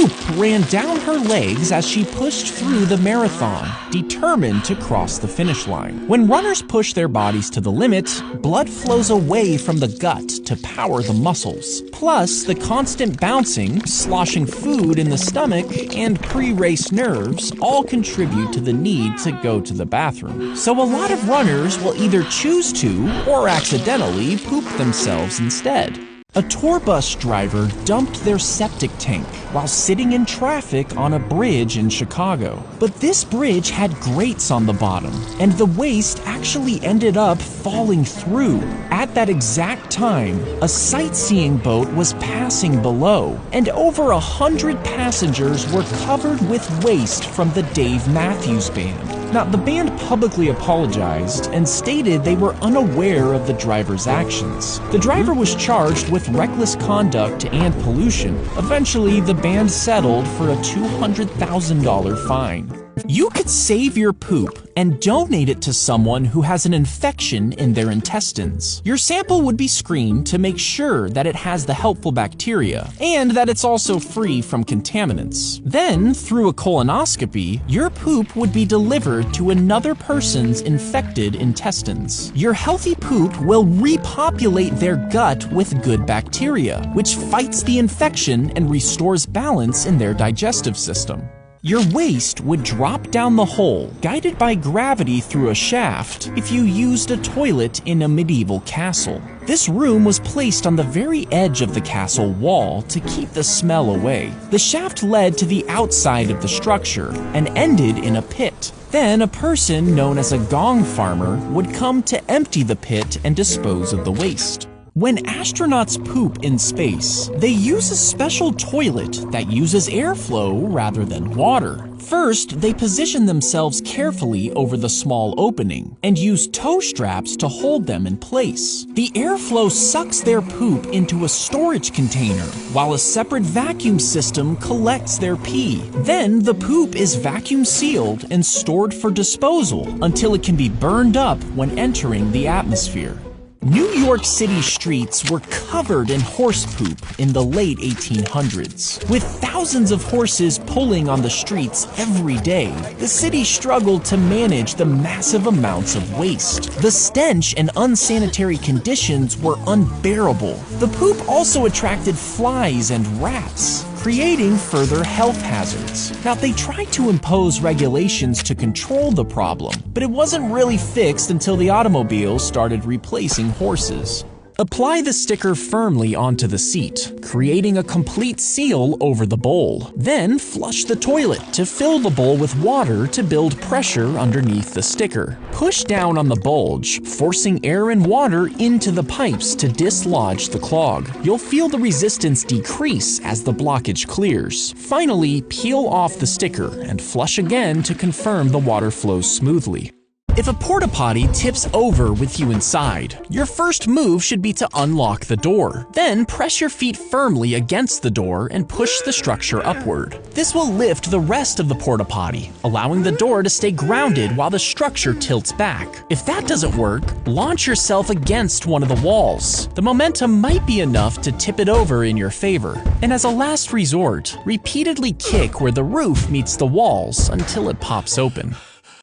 Poop ran down her legs as she pushed through the marathon, determined to cross the finish line. When runners push their bodies to the limit, blood flows away from the gut to power the muscles. Plus, the constant bouncing, sloshing food in the stomach, and pre-race nerves all contribute to the need to go to the bathroom. So a lot of runners will either choose to or accidentally poop themselves instead. A tour bus driver dumped their septic tank while sitting in traffic on a bridge in Chicago. But this bridge had grates on the bottom, and the waste actually ended up falling through. At that exact time, a sightseeing boat was passing below, and over 100 passengers were covered with waste from the Dave Matthews Band. Now, the band publicly apologized and stated they were unaware of the driver's actions. The driver was charged with reckless conduct and pollution. Eventually, the band settled for a $200,000 fine. You could save your poop and donate it to someone who has an infection in their intestines. Your sample would be screened to make sure that it has the helpful bacteria and that it's also free from contaminants. Then, through a colonoscopy, your poop would be delivered to another person's infected intestines. Your healthy poop will repopulate their gut with good bacteria, which fights the infection and restores balance in their digestive system. Your waste would drop down the hole, guided by gravity through a shaft, if you used a toilet in a medieval castle. This room was placed on the very edge of the castle wall to keep the smell away. The shaft led to the outside of the structure and ended in a pit. Then a person known as a gong farmer would come to empty the pit and dispose of the waste. When astronauts poop in space, they use a special toilet that uses airflow rather than water. First, they position themselves carefully over the small opening and use toe straps to hold them in place. The airflow sucks their poop into a storage container, while a separate vacuum system collects their pee. Then, the poop is vacuum sealed and stored for disposal until it can be burned up when entering the atmosphere. New York City streets were covered in horse poop in the late 1800s. With thousands of horses pulling on the streets every day, the city struggled to manage the massive amounts of waste. The stench and unsanitary conditions were unbearable. The poop also attracted flies and rats, creating further health hazards. Now, they tried to impose regulations to control the problem, but it wasn't really fixed until the automobiles started replacing horses. Apply the sticker firmly onto the seat, creating a complete seal over the bowl. Then flush the toilet to fill the bowl with water to build pressure underneath the sticker. Push down on the bulge, forcing air and water into the pipes to dislodge the clog. You'll feel the resistance decrease as the blockage clears. Finally, peel off the sticker and flush again to confirm the water flows smoothly. If a porta potty tips over with you inside, your first move should be to unlock the door. Then press your feet firmly against the door and push the structure upward. This will lift the rest of the porta potty, allowing the door to stay grounded while the structure tilts back. If that doesn't work, launch yourself against one of the walls. The momentum might be enough to tip it over in your favor. And as a last resort, repeatedly kick where the roof meets the walls until it pops open.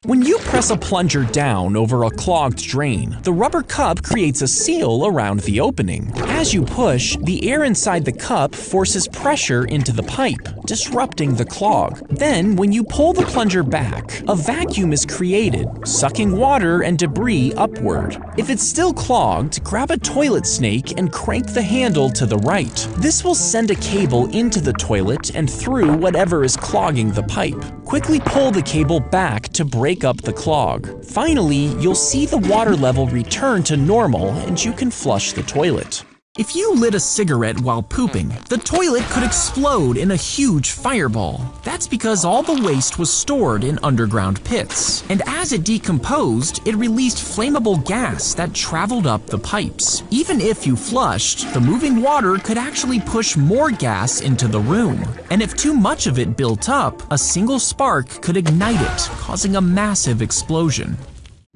When you press a plunger down over a clogged drain, the rubber cup creates a seal around the opening. As you push, the air inside the cup forces pressure into the pipe, disrupting the clog. Then, when you pull the plunger back, a vacuum is created, sucking water and debris upward. If it's still clogged, grab a toilet snake and crank the handle to the right. This will send a cable into the toilet and through whatever is clogging the pipe. Quickly pull the cable back to break up the clog. Finally, you'll see the water level return to normal and you can flush the toilet. If you lit a cigarette while pooping, the toilet could explode in a huge fireball. That's because all the waste was stored in underground pits. And as it decomposed, it released flammable gas that traveled up the pipes. Even if you flushed, the moving water could actually push more gas into the room. And if too much of it built up, a single spark could ignite it, causing a massive explosion.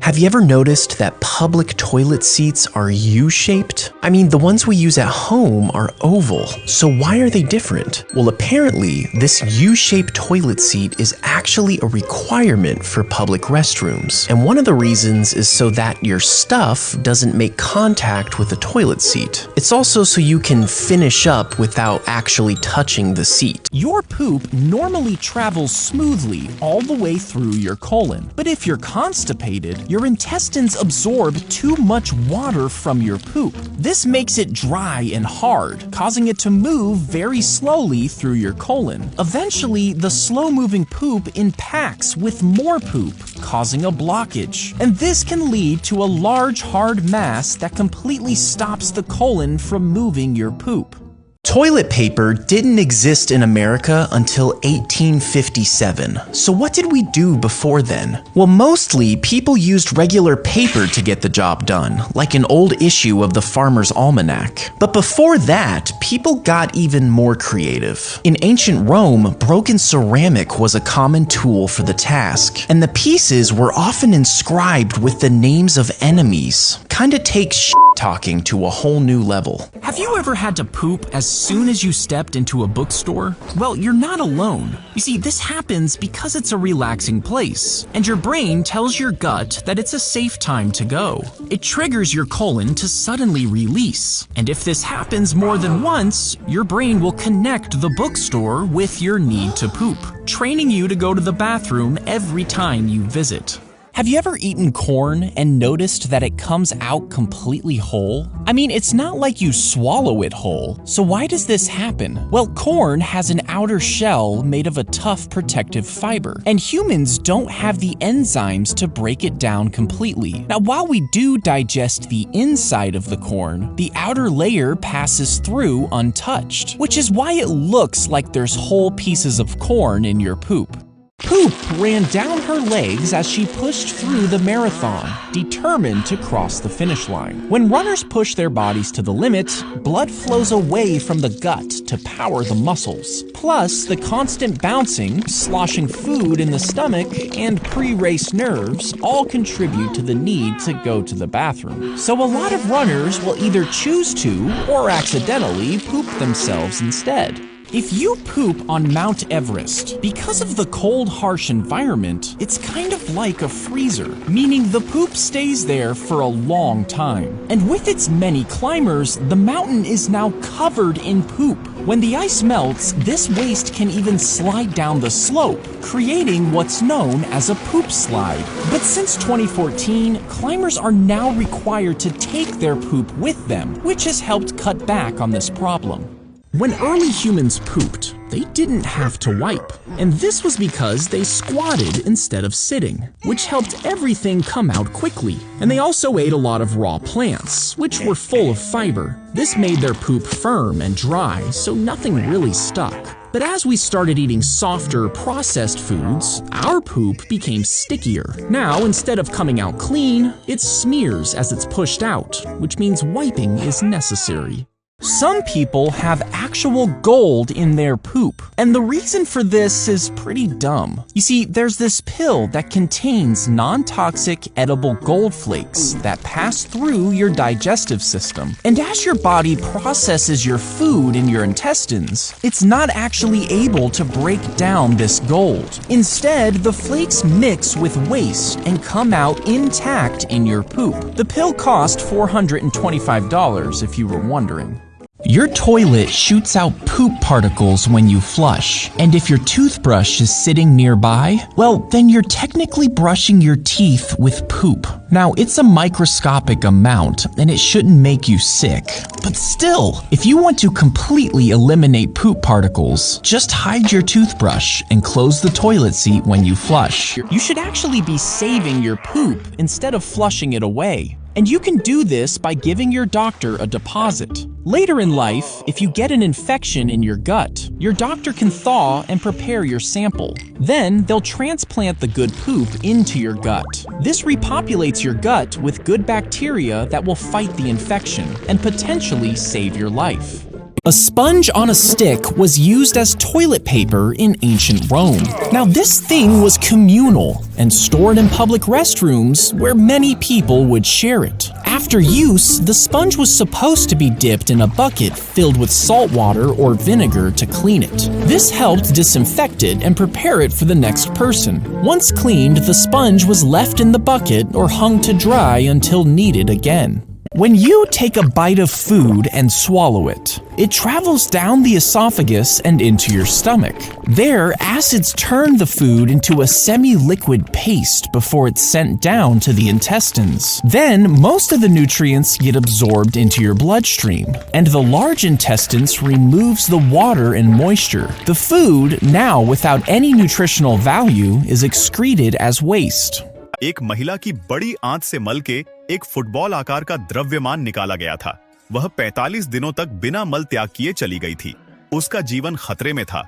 Have you ever noticed that public toilet seats are U-shaped? I mean, the ones we use at home are oval, so why are they different? Well, apparently, this U-shaped toilet seat is actually a requirement for public restrooms. And one of the reasons is so that your stuff doesn't make contact with the toilet seat. It's also so you can finish up without actually touching the seat. Your poop normally travels smoothly all the way through your colon. But if you're constipated, your intestines absorb too much water from your poop. This makes it dry and hard, causing it to move very slowly through your colon. Eventually, the slow-moving poop impacts with more poop, causing a blockage. And this can lead to a large, hard mass that completely stops the colon from moving your poop. Toilet paper didn't exist in America until 1857. So what did we do before then? Well, mostly people used regular paper to get the job done, like an old issue of the Farmer's Almanac. But before that, people got even more creative. In ancient Rome, broken ceramic was a common tool for the task, and the pieces were often inscribed with the names of enemies. Kinda takes shit-talking to a whole new level. Have you ever had to poop as soon as you stepped into a bookstore? Well, you're not alone. You see, this happens because it's a relaxing place, and your brain tells your gut that it's a safe time to go. It triggers your colon to suddenly release, and if this happens more than once, your brain will connect the bookstore with your need to poop, training you to go to the bathroom every time you visit. Have you ever eaten corn and noticed that it comes out completely whole? I mean, it's not like you swallow it whole. So why does this happen? Well, corn has an outer shell made of a tough protective fiber, and humans don't have the enzymes to break it down completely. Now, while we do digest the inside of the corn, the outer layer passes through untouched, which is why it looks like there's whole pieces of corn in your poop. Poop ran down her legs as she pushed through the marathon, determined to cross the finish line. When runners push their bodies to the limit, blood flows away from the gut to power the muscles. Plus, the constant bouncing, sloshing food in the stomach, and pre-race nerves all contribute to the need to go to the bathroom. So a lot of runners will either choose to or accidentally poop themselves instead. If you poop on Mount Everest, because of the cold, harsh environment, it's kind of like a freezer, meaning the poop stays there for a long time. And with its many climbers, the mountain is now covered in poop. When the ice melts, this waste can even slide down the slope, creating what's known as a poop slide. But since 2014, climbers are now required to take their poop with them, which has helped cut back on this problem. When early humans pooped, they didn't have to wipe, and this was because they squatted instead of sitting, which helped everything come out quickly. And they also ate a lot of raw plants, which were full of fiber. This made their poop firm and dry, so nothing really stuck. But as we started eating softer, processed foods, our poop became stickier. Now, instead of coming out clean, it smears as it's pushed out, which means wiping is necessary. Some people have actual gold in their poop, and the reason for this is pretty dumb. You see, there's this pill that contains non-toxic edible gold flakes that pass through your digestive system. And as your body processes your food in your intestines, it's not actually able to break down this gold. Instead, the flakes mix with waste and come out intact in your poop. The pill cost $425 if you were wondering. Your toilet shoots out poop particles when you flush, and if your toothbrush is sitting nearby, well, then you're technically brushing your teeth with poop. Now, it's a microscopic amount, and it shouldn't make you sick. But still, if you want to completely eliminate poop particles, just hide your toothbrush and close the toilet seat when you flush. You should actually be saving your poop instead of flushing it away. And you can do this by giving your doctor a deposit. Later in life, if you get an infection in your gut, your doctor can thaw and prepare your sample. Then they'll transplant the good poop into your gut. This repopulates your gut with good bacteria that will fight the infection and potentially save your life. A sponge on a stick was used as toilet paper in ancient Rome. Now, this thing was communal and stored in public restrooms where many people would share it. After use, the sponge was supposed to be dipped in a bucket filled with salt water or vinegar to clean it. This helped disinfect it and prepare it for the next person. Once cleaned, the sponge was left in the bucket or hung to dry until needed again. When you take a bite of food and swallow it, it travels down the esophagus and into your stomach. There, acids turn the food into a semi-liquid paste before it's sent down to the intestines. Then, most of the nutrients get absorbed into your bloodstream, and the large intestines removes the water and moisture. The food, now without any nutritional value, is excreted as waste. एक महिला की बड़ी आंत से मल के एक football आकार का द्रव्यमान निकाला गया था। वह 45 दिनों तक बिना मल त्याग किए चली गई थी। उसका जीवन खतरे में था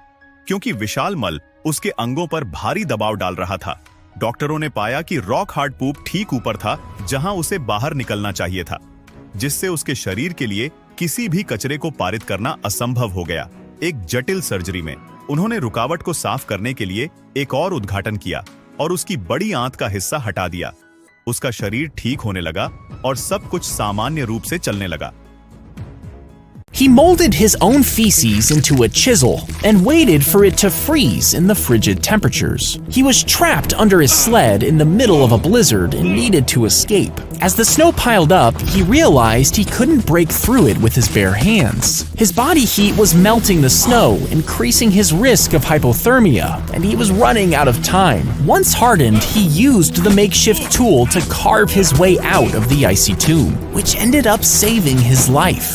क्योंकि विशाल मल उसके अंगों पर भारी दबाव डाल रहा था। डॉक्टरों ने पाया कि रॉक हार्ड पूप ठीक ऊपर था जहां उसे बाहर निकलना चाहिए था, जिससे उसके शरीर के लिए किसी भी कचरे को पारित करना असंभव हो गया। एक जटिल सर्जरी में उन्होंने रुकावट को साफ करने के लिए एक और उद्घाटन किया और उसकी बड़ी आंत का हिस्सा हटा दिया। उसका शरीर ठीक होने लगा और सब कुछ सामान्य रूप से चलने लगा। He molded his own feces into a chisel and waited for it to freeze in the frigid temperatures. He was trapped under his sled in the middle of a blizzard and needed to escape. As the snow piled up, he realized he couldn't break through it with his bare hands. His body heat was melting the snow, increasing his risk of hypothermia, and he was running out of time. Once hardened, he used the makeshift tool to carve his way out of the icy tomb, which ended up saving his life.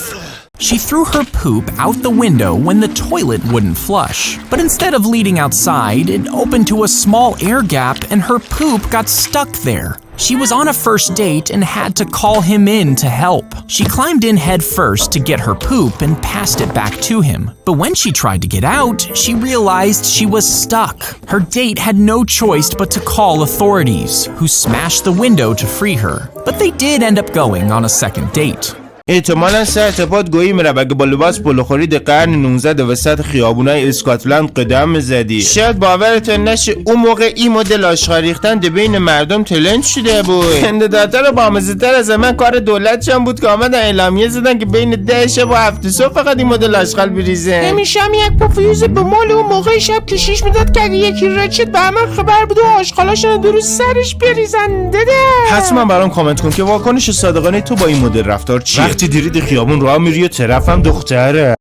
She threw her poop out the window when the toilet wouldn't flush. But instead of leading outside, it opened to a small air gap and her poop got stuck there. She was on a first date and had to call him in to help. She climbed in head first to get her poop and passed it back to him. But when she tried to get out, she realized she was stuck. Her date had no choice but to call authorities, who smashed the window to free her. But they did end up going on a second date. احتمالاً سر ارتباط گویی میره اگه با لباس پلوخوری در قرن 19 وسط خیابونای اسکاتلند قدم میزدی. شاید باورتون نشه اون موقع این مدل آشغال ریختن در بین مردم ترند شده بود. کاندیدات‌ها رو بامزه‌تر از من کار دولتشان بود که آمدن اعلامیه زدن که بین 10 شب و 7 صبح فقط این مدل آشغال بریزه. همیشه هم یک پافیوز به مال اون موقع شب کشیش میداد که اگه یکی رچت به همه خبر بده و آشغالاشون درست سرش بریزن. داده حتما برام کامنت کن که واکنش صادقانه تو با این مدل رفتار چیه؟ وقتی دیدی خیابون راه میری و طرفم دختره.